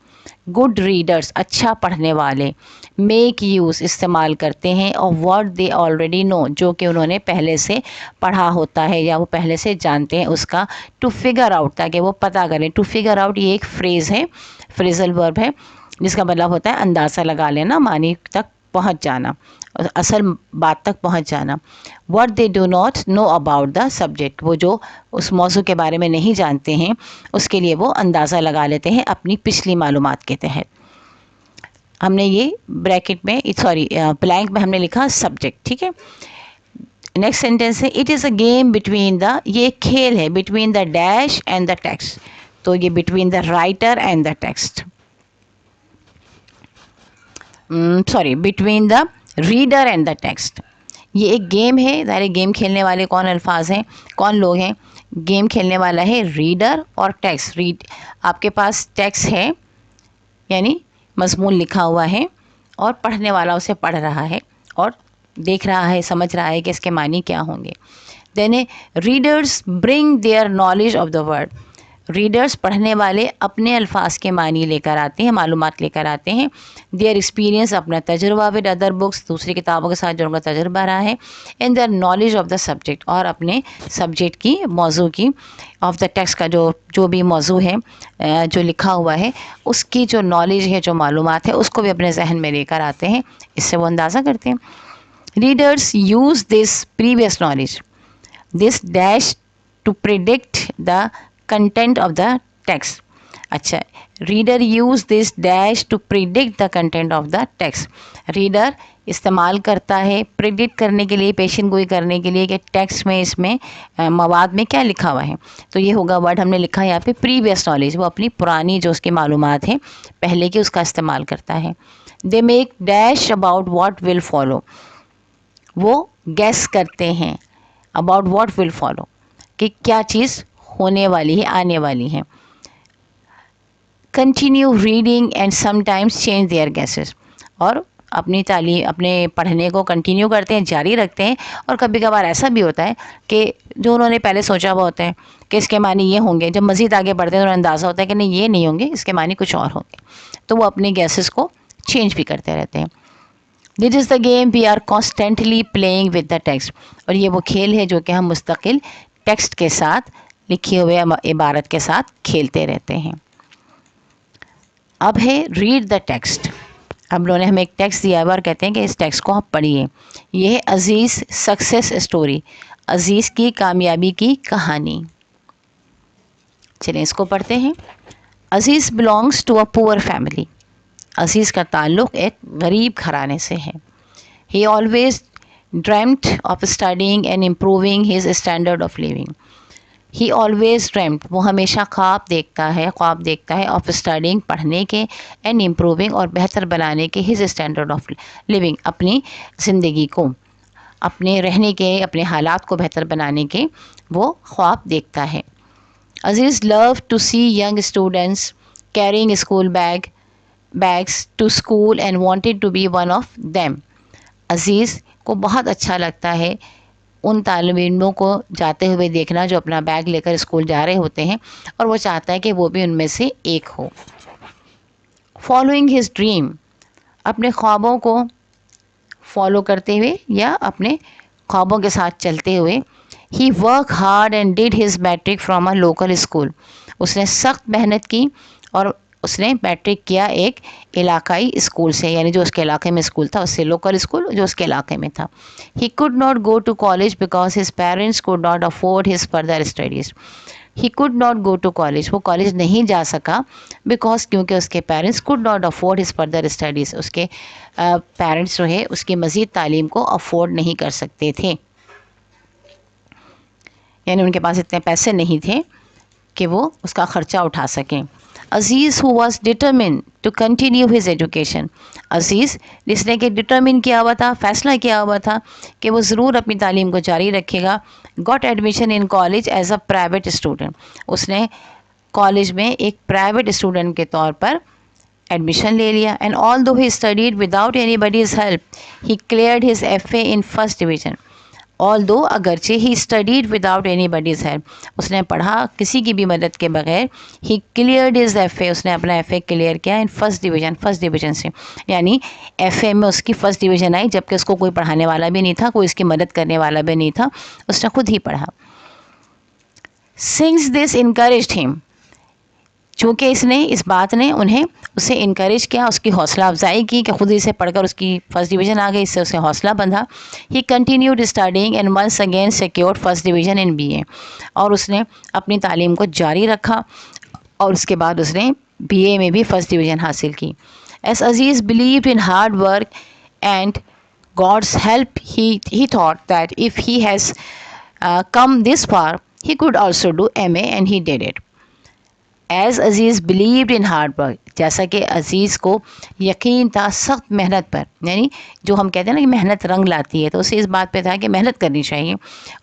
Good readers, अच्छा पढ़ने वाले, मेक यूज़, इस्तेमाल करते हैं, और व्हाट दे ऑलरेडी नो, जो कि उन्होंने पहले से पढ़ा होता है या वो पहले से जानते हैं उसका, टू फिगर आउट, ताकि वो पता करें। टू फिगर आउट ये एक फ्रेज़ है, फ्रेजल वर्ब है, जिसका मतलब होता है अंदाज़ा लगा लेना, मानी तक पहुंच जाना, असल बात तक पहुंच जाना। What they do not know about the subject, वो जो उस मौजू के बारे में नहीं जानते हैं उसके लिए वो अंदाज़ा लगा लेते हैं अपनी पिछली मालूमात के तहत। हमने ये ब्रैकेट में, सॉरी ब्लैंक में हमने लिखा सब्जेक्ट, ठीक है। नेक्स्ट सेंटेंस है, it is a game between the, ये एक खेल है, between the dash and the text. तो ये between the writer and the text, sorry between the reader and the text. ये एक गेम है, ज़ाहिर गेम खेलने वाले कौन अल्फाज हैं, कौन लोग हैं? गेम खेलने वाला है रीडर और टेक्स्ट। रीड, आपके पास टेक्स्ट है यानी मजमून लिखा हुआ है, और पढ़ने वाला उसे पढ़ रहा है और देख रहा है, समझ रहा है कि इसके मानी क्या होंगे। Then readers bring their knowledge of the word. Readers, पढ़ने वाले, अपने अल्फाज के मानी लेकर आते हैं, मालूमात लेकर आते हैं। देयर एक्सपीरियंस, अपना तजुर्बा विद अदर बुक्स, दूसरी किताबों के साथ जो उनका तजुर्बा रहा है। And there knowledge of the subject, और अपने सब्जेक्ट की, मौजू की, ऑफ द टेक्स्ट का जो भी मौजू है, जो लिखा हुआ है, उसकी जो नॉलेज है, जो मालूमात है, उसको भी अपने जहन में लेकर आते हैं। इससे वो अंदाज़ा करते हैं। Readers use this previous knowledge, this dash to predict the content of the text. अच्छा, reader use this dash to predict the content of the text. Reader इस्तेमाल करता है प्रिडिक्ट करने के लिए, पेशन गोई करने के लिए कि टेक्स्ट में, इसमें मवाद में क्या लिखा हुआ है। तो ये होगा वर्ड हमने लिखा है यहाँ पे प्रीवियस नॉलेज, वो अपनी पुरानी जो उसकी मालूमात है पहले की, उसका इस्तेमाल करता है। They make dash about what will follow, वो गैस करते हैं अबाउट व्हाट विल फॉलो, कि क्या चीज़ होने वाली है, आने वाली है। Continue reading and sometimes change their guesses, और अपनी तालीम, अपने पढ़ने को कंटिन्यू करते हैं, जारी रखते हैं। और कभी कभार ऐसा भी होता है कि जो उन्होंने पहले सोचा हुआ होता है कि इसके मानी ये होंगे, जब मज़ीद आगे बढ़ते हैं तो उन्हें अंदाज़ा होता है कि नहीं ये नहीं होंगे, इसके मानी कुछ और होंगे, तो वो अपने गेसेस को चेंज भी करते रहते हैं। This is the game we are constantly playing with the text, और ये वो खेल है जो कि हम मुस्तकिल टेक्स्ट के साथ, लिखी हुए इबारत के साथ खेलते रहते हैं। अब है रीड द टेक्स्ट। अब लोगों ने हमें एक टेक्स्ट दिया हुआ और कहते हैं कि इस टेक्स्ट को आप पढ़िए। ये है अज़ीज़ सक्सेस स्टोरी, अज़ीज़ की कामयाबी की कहानी। चलिए इसको पढ़ते हैं। Aziz belongs to a poor family, Aziz का ताल्लुक़ एक गरीब घराने से है। He always dreamed of studying and improving his standard of living. He always dreamed, वो हमेशा ख्वाब देखता है ऑफ स्टडिंग, पढ़ने के, एंड इम्प्रूविंग, और बेहतर बनाने के, हिज स्टैंडर्ड ऑफ लिविंग, अपनी ज़िंदगी को, अपने रहने के, अपने हालात को बेहतर बनाने के वो ख्वाब देखता है। Aziz love to see young students carrying school bags to school and wanted to be one of them. Aziz को बहुत अच्छा लगता है उन तालिब इल्मों को जाते हुए देखना जो अपना बैग लेकर स्कूल जा रहे होते हैं, और वो चाहता है कि वो भी उनमें से एक हो। फॉलोइंग हिज ड्रीम, अपने ख्वाबों को फॉलो करते हुए या अपने ख्वाबों के साथ चलते हुए। He work hard and did his matric from a local school, उसने सख्त मेहनत की और उसने मैट्रिक किया एक इलाकाई स्कूल से, यानी जो उसके इलाके में स्कूल था उससे, लोकल स्कूल जो उसके इलाके में था। He could not go to college because his parents could not afford his further studies. He could not go to college, वो कॉलेज नहीं जा सका, बिकॉज क्योंकि उसके parents could not afford his further studies, उसके पेरेंट्स जो है उसकी मज़ीद तालीम को अफोर्ड नहीं कर सकते थे, यानी उनके पास इतने पैसे नहीं थे कि वो उसका ख़र्चा उठा सकें। Aziz who was determine to continue his education, Aziz जिसने कि डिटरमिन किया हुआ था, फ़ैसला किया हुआ था कि वो ज़रूर अपनी तालीम को जारी रखेगा। Got admission in college as a private student, उसने कॉलेज में एक प्राइवेट स्टूडेंट के तौर पर एडमिशन ले लिया। And although he studied without anybody's help he cleared his FA in first division. Although, अगरचे, he studied without anybody's help, उसने पढ़ा किसी की भी मदद के बगैर। ही क्लियर्ड हिज FA, उसने अपना FA क्लियर किया इन फर्स्ट डिवीज़न से, यानी FA में उसकी फ़र्स्ट डिवीज़न आई, जबकि उसको कोई पढ़ाने वाला भी नहीं था, कोई इसकी मदद करने वाला भी नहीं था, उसने खुद ही पढ़ा। सिंस दिस इनकरेज्ड हिम, चूँकि इसने, इस बात ने उन्हें, उसे इनकरेज किया, उसकी हौसला अफजाई की कि खुद ही से पढ़कर उसकी फर्स्ट डिवीज़न आ गई, इससे उसे हौसला बंधा। He continued studying and once again secured first division in BA, और उसने अपनी तालीम को जारी रखा और उसके बाद उसने BA में भी फर्स्ट डिवीज़न हासिल की। S Aziz believed in hard work and God's help, he thought that if he has come this far, he could also do MA, and he did it. As Aziz believed in hard work, जैसा कि अज़ीज़ को यकीन था सख्त मेहनत पर, यानी जो हम कहते हैं ना कि मेहनत रंग लाती है, तो उसे इस बात पे था कि मेहनत करनी चाहिए,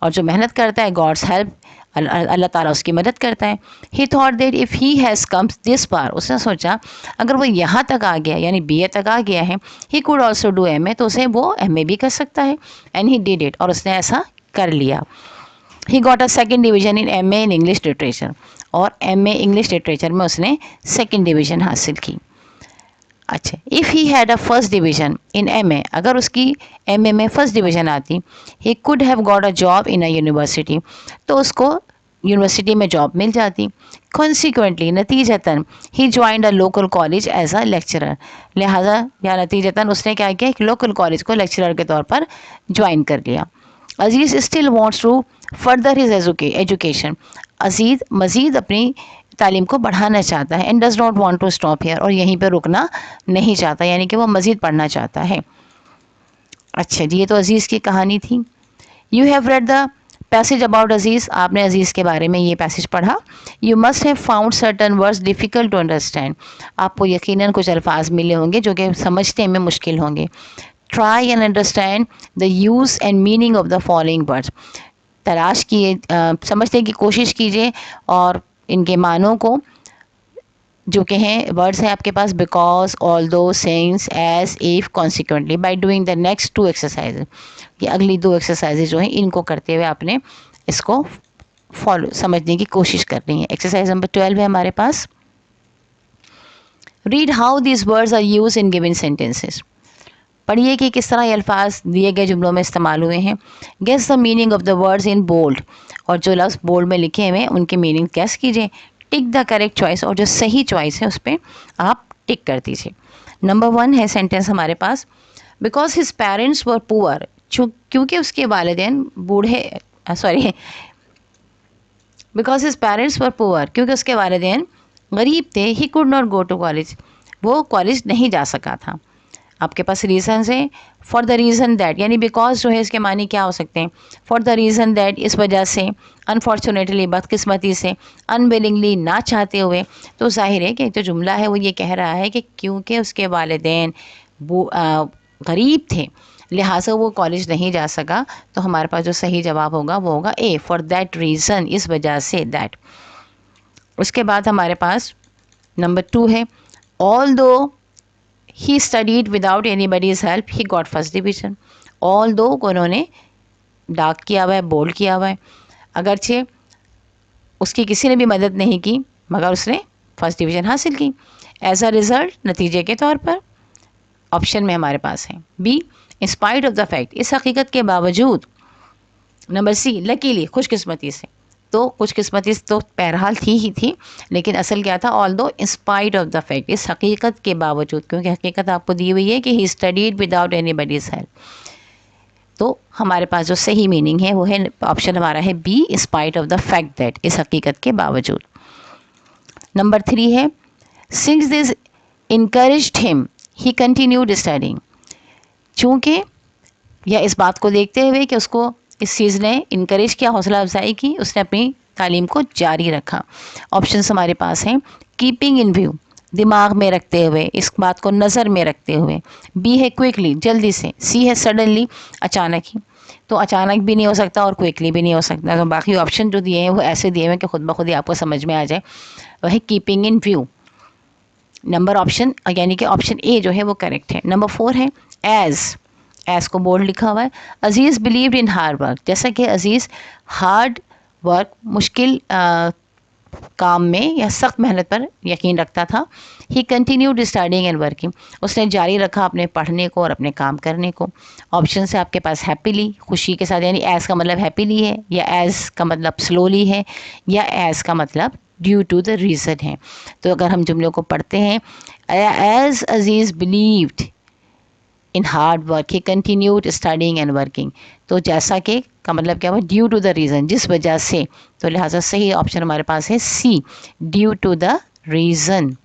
और जो मेहनत करता है गॉड्स हेल्प, अल्लाह ताला उसकी मदद करता है। He thought that if he has come this far, उसने सोचा अगर वो यहाँ तक आ गया, यानी BA तक आ गया है, he could also do MA, तो उसे वो MA भी कर सकता है। एंड ही डिड इट, और उसने ऐसा कर लिया। He got a second division in MA in English literature, और MA इंग्लिश लिटरेचर में उसने सेकेंड डिवीज़न हासिल की। अच्छा, if he had a first division in MA, अगर उसकी MA में फ़र्स्ट डिवीज़न आती, he could have got a job in a university, तो उसको यूनिवर्सिटी में जॉब मिल जाती। कॉन्सिक्वेंटली, नतीजतन, he joined a local college as a lecturer, लिहाजा या नतीजतन उसने क्या किया, एक लोकल कॉलेज को लेक्चरर के तौर पर ज्वाइन कर लिया। Aziz still wants to further his education, Aziz मज़ीद अपनी तालीम को बढ़ाना चाहता है, and does not want to stop here, और यहीं पर रुकना नहीं चाहता, यानी कि वो मज़ीद पढ़ना चाहता है। अच्छा जी, ये तो अज़ीज़ की कहानी थी। You have read the passage about Aziz, आपने अज़ीज़ के बारे में ये पैसेज पढ़ा। You must have found certain words difficult to understand, आपको यकीनन कुछ अल्फाज मिले होंगे जो कि समझने में मुश्किल होंगे। Try and understand the use and meaning of the following words, तलाश किए, समझने की कोशिश कीजिए और इनके मानों को, जो कि हैं वर्ड्स हैं आपके पास, because, although, since, as, if, consequently, by doing the next 2 exercise. ये अगली 2 एक्सरसाइजेज जो हैं इनको करते हुए आपने इसको फॉलो समझने की कोशिश करनी है। एक्सरसाइज नंबर 12 है हमारे पास। Read how these words are use in given sentences, पढ़िए कि किस तरह ये अल्फाज दिए गए जुमलों में इस्तेमाल हुए हैं। Guess the meaning of the words in bold, और जो लफ्ज़ बोल्ड में लिखे हुए हैं उनके मीनिंग गेस कीजिए। टिक द करेक्ट चॉइस, और जो सही चॉइस है उस पर आप टिक कर दीजिए। नंबर 1 है सेंटेंस हमारे पास, because his parents were poor, क्योंकि उसके वालिदैन बूढ़े, sorry, because his parents were poor, क्योंकि उसके वालिदैन गरीब थे। He could not go to college, वो कॉलेज नहीं जा सका था। आपके पास रीजंस हैं। फॉर द रीज़न दैट, यानी बिकॉज जो है इसके मानी क्या हो सकते हैं। फॉर द रीज़न दैट, इस वजह से। अनफॉर्चुनेटली, बदकिस्मती से। अनविलिंगली, ना चाहते हुए। तो जाहिर है कि जो जुमला है वो ये कह रहा है कि क्योंकि उसके वालिदैन गरीब थे लिहाजा वो कॉलेज नहीं जा सका। तो हमारे पास जो सही जवाब होगा वो होगा ए, फॉर दैट रीज़न, इस वजह से, दैट। उसके बाद हमारे पास नंबर 2 है, ऑल दो he studied without anybody's help, he got first division। although को उन्होंने डार्क किया हुआ है, बोल्ड किया हुआ है, अगरचे उसकी किसी ने भी मदद नहीं की मगर उसने फर्स्ट डिवीज़न हासिल की। एज अ रिज़ल्ट, नतीजे के तौर पर। ऑप्शन में हमारे पास है B, in spite of the fact, इस हकीकत के बावजूद। नंबर सी, लकीली, खुशकिस्मती से। तो खुशकिस्मती तो बहरहाल थी ही थी, लेकिन असल क्या था, ऑल दो, इन स्पाइट ऑफ द फैक्ट, इस हकीकत के बावजूद, क्योंकि हकीकत आपको दी हुई है कि ही स्टडीड विदाउट एनीबडीज हेल्प। तो हमारे पास जो सही मीनिंग है वो है ऑप्शन हमारा है B, in spite of the fact that, इस हकीकत के बावजूद। नंबर 3 है, since this encouraged him, he continued studying, चूँकि या इस बात को देखते हुए कि उसको इस चीज़ ने इनकरेज किया, हौसला अफजाई की, उसने अपनी तालीम को जारी रखा। ऑप्शन हमारे पास हैं कीपिंग इन व्यू, दिमाग में रखते हुए, इस बात को नज़र में रखते हुए। बी है क्विकली, जल्दी से। सी है सडनली, अचानक ही। तो अचानक भी नहीं हो सकता और क्विकली भी नहीं हो सकता। तो बाकी ऑप्शन जो दिए हैं वो ऐसे दिए हुए हैं कि खुद ब खुद ही आपको समझ में आ जाए। वह है keeping in view. Number option, यानी कि ऑप्शन ए जो है वो करेक्ट है। नंबर 4 है एज को बोल्ड लिखा हुआ है। अजीज़ बिलीव्ड इन हार्ड वर्क, जैसा कि अजीज़ हार्ड वर्क, मुश्किल काम में या सख्त मेहनत पर यकीन रखता था। ही कंटिन्यूड स्टडिंग एंड वर्किंग, उसने जारी रखा अपने पढ़ने को और अपने काम करने को। ऑप्शन से आपके पास हैप्पीली, खुशी के साथ, यानी एज का मतलब हैप्पीली है, या एज का मतलब स्लोली है, या एज का मतलब ड्यू टू द रीज़न है। तो अगर हम जुमलों को पढ़ते हैं, as Aziz believed in hard work, he continued studying and working, तो जैसा कि का मतलब क्या हुआ, ड्यू टू द रीज़न, जिस वजह से। तो लिहाजा सही ऑप्शन हमारे पास है सी, ड्यू टू द रीज़न।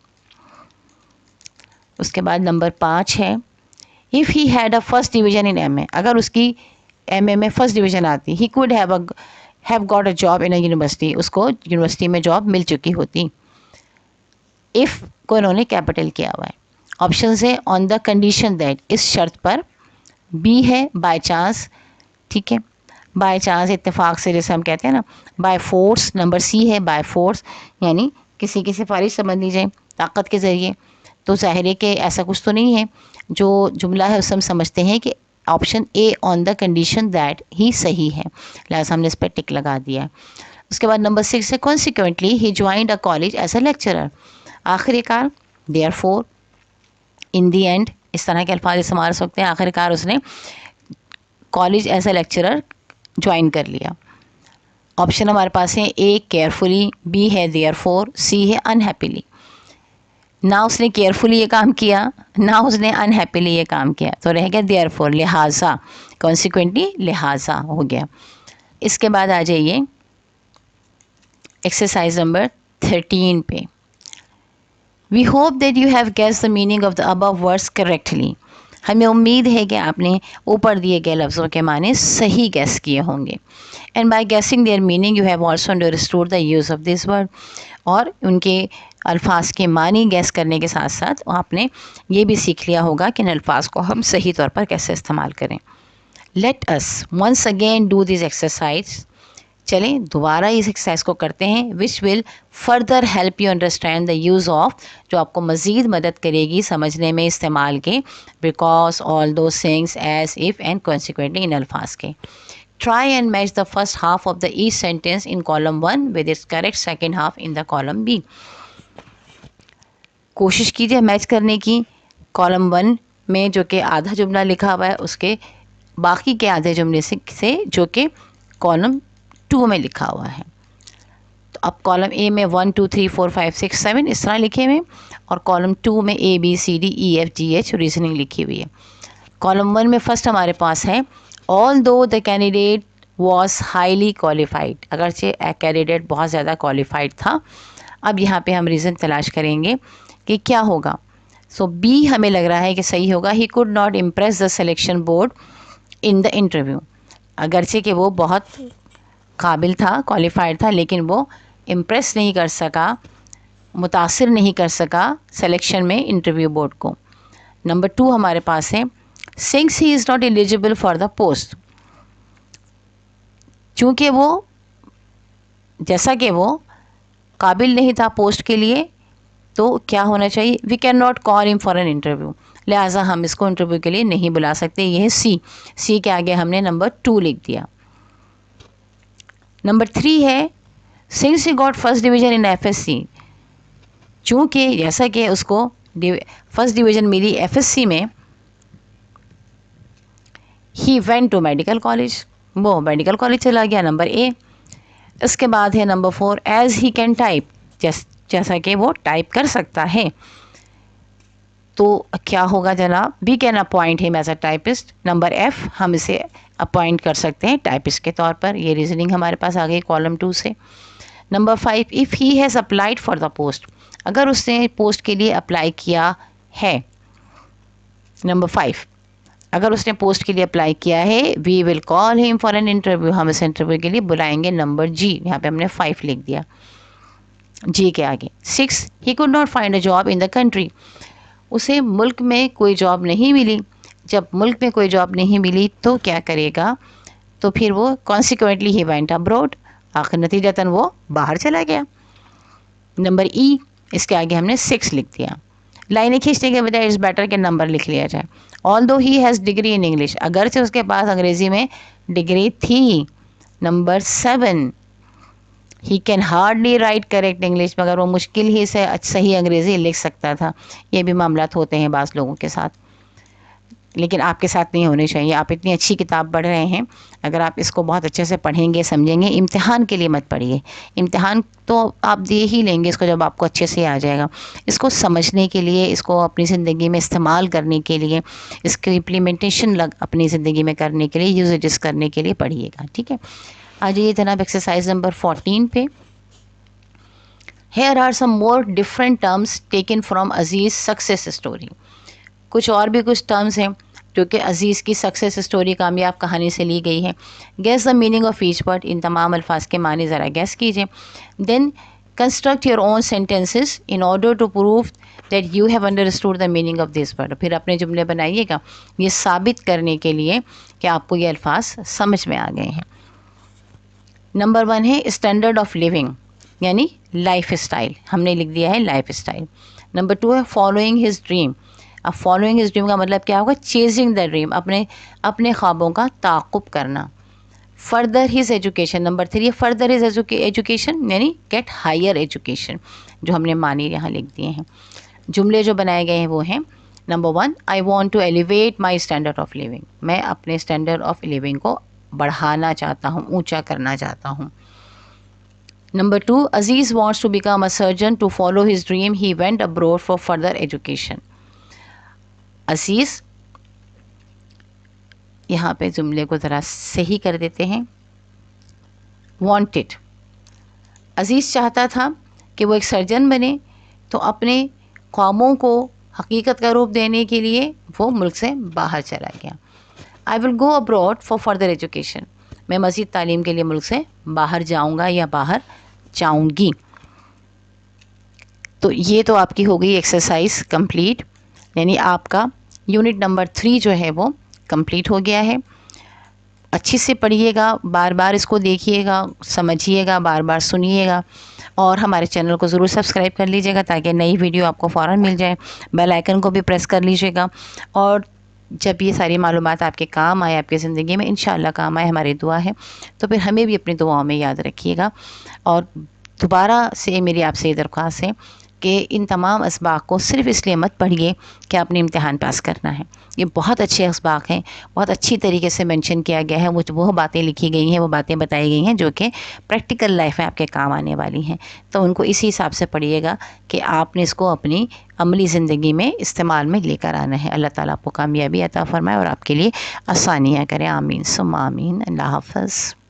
उसके बाद नंबर 5 है, if he had a first division in MA, अगर उसकी एमए में फर्स्ट डिवीज़न आती, he could have got a job in a university, उसको यूनिवर्सिटी में जॉब मिल चुकी होती। इफ़ को इन्होंने कैपिटल किया हुआ है। ऑप्शन है ऑन द कंडीशन दैट, इस शर्त पर। बी है बाय चांस, ठीक है, बाय चांस, इत्तेफाक से, जैसे हम कहते हैं ना, बाय फोर्स। नंबर सी है बाय फोर्स, यानी किसी की सिफारिश समझ लीजिए, ताकत के ज़रिए। तो ज़ाहिर है कि ऐसा कुछ तो नहीं है। जो जुमला है उससे हम समझते हैं कि option A on the condition that he सही है, लिहाजा हमने इस पर टिक लगा दिया है। उसके बाद नंबर 6 है, consequently he joined a college as a lecturer, आखिरकार, देयरफॉर, इन दी एंड, इस तरह के अल्फाज इस्तेमाल हो सकते हैं। आखिरकार उसने college as a lecturer join कर लिया। ऑप्शन हमारे पास है ए केयरफुली, बी है देयरफॉर, सी है अनहैप्पीली। ना उसने केयरफुली ये काम किया, ना उसने अनहैप्पीली ये काम किया, तो रह गया देयरफॉर, लिहाजा, कॉन्सिक्वेंटली, लिहाजा हो गया। इसके बाद आ जाइए एक्सरसाइज नंबर 13 पे। We hope that you have guessed the meaning of the above words correctly. हमें उम्मीद है कि आपने ऊपर दिए गए लफ्ज़ों के माने सही गैस किए होंगे। एंड बाय गेसिंग there meaning you have also understood the use of this word. और उनके अल्फाज के मानी गैस करने के साथ साथ आपने ये भी सीख लिया होगा कि इन अल्फाज को हम सही तौर पर कैसे इस्तेमाल करें। Let us once again do this exercise. चलें दोबारा इस एक्सरसाइज को करते हैं, which will further help you understand the use of, जो आपको मज़ीद मदद करेगी समझने में इस्तेमाल के because, although, things, as, if and consequently इन अल्फाज के। Try and match the first half of the each sentence in column 1 with its correct second half in the column B. कोशिश कीजिए मैच करने की कॉलम 1 में जो कि आधा जुमला लिखा हुआ है उसके बाकी के आधे जुमले से जो कि कॉलम 2 में लिखा हुआ है। तो अब कॉलम ए में 1 2 3 4 5 6 7 इस तरह लिखे हुए, और कॉलम 2 में A B C D E F G H reasoning लिखी हुई है। कॉलम 1 में फर्स्ट हमारे पास है Although the candidate was highly qualified, अगरचे कैंडिडेट बहुत ज़्यादा क्वालिफाइड था। अब यहाँ पे हम रीज़न तलाश करेंगे कि क्या होगा। सो बी हमें लग रहा है कि सही होगा। ही could not impress the selection board in the interview. अगरचे कि वो बहुत काबिल था, क्वालिफाइड था, लेकिन वो इम्प्रेस नहीं कर सका, मुतासिर नहीं कर सका सिलेक्शन में इंटरव्यू बोर्ड को। नंबर 2 हमारे पास है since he is not eligible for the post. चूँकि वो जैसा कि वो काबिल नहीं था पोस्ट के लिए, तो क्या होना चाहिए, we can not call him for an interview, लिहाजा हम इसको इंटरव्यू के लिए नहीं बुला सकते। ये है सी के आगे हमने नंबर 2 लिख दिया। नंबर 3 है since he got first division in FSC। चूँकि जैसा कि उसको फर्स्ट डिवीज़न मिली FSC में, he went to medical college, वो मेडिकल कॉलेज चला गया, नंबर ए। इसके बाद है number 4 as he can type, जैसा कि वो टाइप कर सकता है, तो क्या होगा जनाब, we can appoint him as a typist. Number F हम इसे अपॉइंट कर सकते हैं टाइपिस्ट के तौर पर। ये रीजनिंग हमारे पास आ गई कॉलम 2 से। Number 5 if he has applied for the post, अगर उसने पोस्ट के लिए अप्लाई किया है। नंबर 5 अगर उसने पोस्ट के लिए अप्लाई किया है, we will call him for an interview, हम इस इंटरव्यू के लिए बुलाएंगे। नंबर जी, यहाँ पे हमने 5 लिख दिया जी के आगे। 6 ही could not find a job in the country, उसे मुल्क में कोई जॉब नहीं मिली। जब मुल्क में कोई जॉब नहीं मिली तो क्या करेगा, तो फिर वो कॉन्सिक्वेंटली ही वेंट अब्रॉड, आखिर नतीजतन वो बाहर चला गया। नंबर ई, इसके आगे हमने 6 लिख दिया। लाइनें खींचने के बजाय इट्स बेटर के नंबर लिख लिया जाए। Although he has degree in English, अगरचे उसके पास अंग्रेज़ी में डिग्री थी। Number 7 he can hardly right correct English, मगर वो मुश्किल ही से सही अंग्रेज़ी लिख सकता था। ये भी मामलात होते हैं बाज़ लोगों के साथ, लेकिन आपके साथ नहीं होने चाहिए। आप इतनी अच्छी किताब पढ़ रहे हैं, अगर आप इसको बहुत अच्छे से पढ़ेंगे समझेंगे, इम्तिहान के लिए मत पढ़िए। इम्तिहान तो आप दे ही लेंगे इसको जब आपको अच्छे से आ जाएगा। इसको समझने के लिए, इसको अपनी ज़िंदगी में इस्तेमाल करने के लिए, इसकी इम्प्लीमेंटेशन अपनी ज़िंदगी में करने के लिए, यूजेस करने के लिए पढ़िएगा। ठीक है, आ जाइए जनाब एक्सरसाइज नंबर 14 पे। Here are some more different terms taken from Aziz success story. कुछ और भी कुछ टर्म्स हैं जो कि अजीज़ की सक्सेस स्टोरी, कामयाब कहानी से ली गई है। Guess the meaning of each word, इन तमाम अल्फाज के मानी ज़रा गेस कीजिए। Then construct your own sentences in order to prove that you have understood the meaning of this word. फिर अपने जुमले बनाइएगा ये साबित करने के लिए कि आपको ये अल्फाज समझ में आ गए हैं। नंबर 1 है स्टैंडर्ड ऑफ लिविंग, यानी लाइफ स्टाइल, हमने लिख दिया है लाइफ स्टाइल। नंबर 2 है फॉलोइंग हिज ड्रीम। अब फॉलोइंग हिज ड्रीम का मतलब क्या होगा, चेजिंग द ड्रीम, अपने ख्वाबों का ताक़ुब करना। फर्दर हिज एजुकेशन, नंबर 3 है फर्दर हिज एजुकेशन, यानी गेट हायर एजुकेशन, जो हमने मानी यहाँ लिख दिए हैं। जुमले जो बनाए गए हैं वो हैं number 1 I want to elevate my standard of living, मैं अपने स्टैंडर्ड ऑफ लिविंग को बढ़ाना चाहता हूँ, ऊंचा करना चाहता हूँ। Number 2 Aziz wants to become a surgeon, to follow his dream he went abroad for further education. Aziz, यहाँ पे जुमले को ज़रा सही कर देते हैं। वांटेड, अजीज़ चाहता था कि वो एक सर्जन बने, तो अपने ख्वाबों को हकीकत का रूप देने के लिए वो मुल्क से बाहर चला गया। I will go abroad for further education, मैं मज़ीद तालीम के लिए मुल्क से बाहर जाऊंगा या बाहर जाऊंगी। तो ये तो आपकी हो गई एक्सरसाइज कंप्लीट, यानी आपका यूनिट नंबर 3 जो है वो कंप्लीट हो गया है। अच्छे से पढ़िएगा, बार बार इसको देखिएगा, समझिएगा, बार बार सुनिएगा, और हमारे चैनल को ज़रूर सब्सक्राइब कर लीजिएगा ताकि नई वीडियो आपको फ़ौरन मिल जाए। बेल आइकन को भी प्रेस कर लीजिएगा, और जब ये सारी मालूमात आपके काम आए, आपकी ज़िंदगी में इंशाअल्लाह काम आए, हमारी दुआ है, तो फिर हमें भी अपनी दुआओं में याद रखिएगा। और दोबारा से मेरी आपसे ये दरख्वास्त है कि इन तमाम असबाक को सिर्फ़ इसलिए मत पढ़िए कि आपने इम्तिहान पास करना है। ये बहुत अच्छे असबाक हैं, बहुत अच्छी तरीके से मेंशन किया गया है, वो बातें लिखी गई हैं, वो बातें बताई गई हैं जो कि प्रैक्टिकल लाइफ में आपके काम आने वाली हैं। तो उनको इसी हिसाब से पढ़िएगा कि आपने इसको अपनी अमली ज़िंदगी में इस्तेमाल में लेकर आना है। अल्लाह ताला आपको कामयाबी अता फ़रमाए और आपके लिए आसानियाँ करें। आमीन सुम्मा आमीन। अल्लाह हाफ़िज़।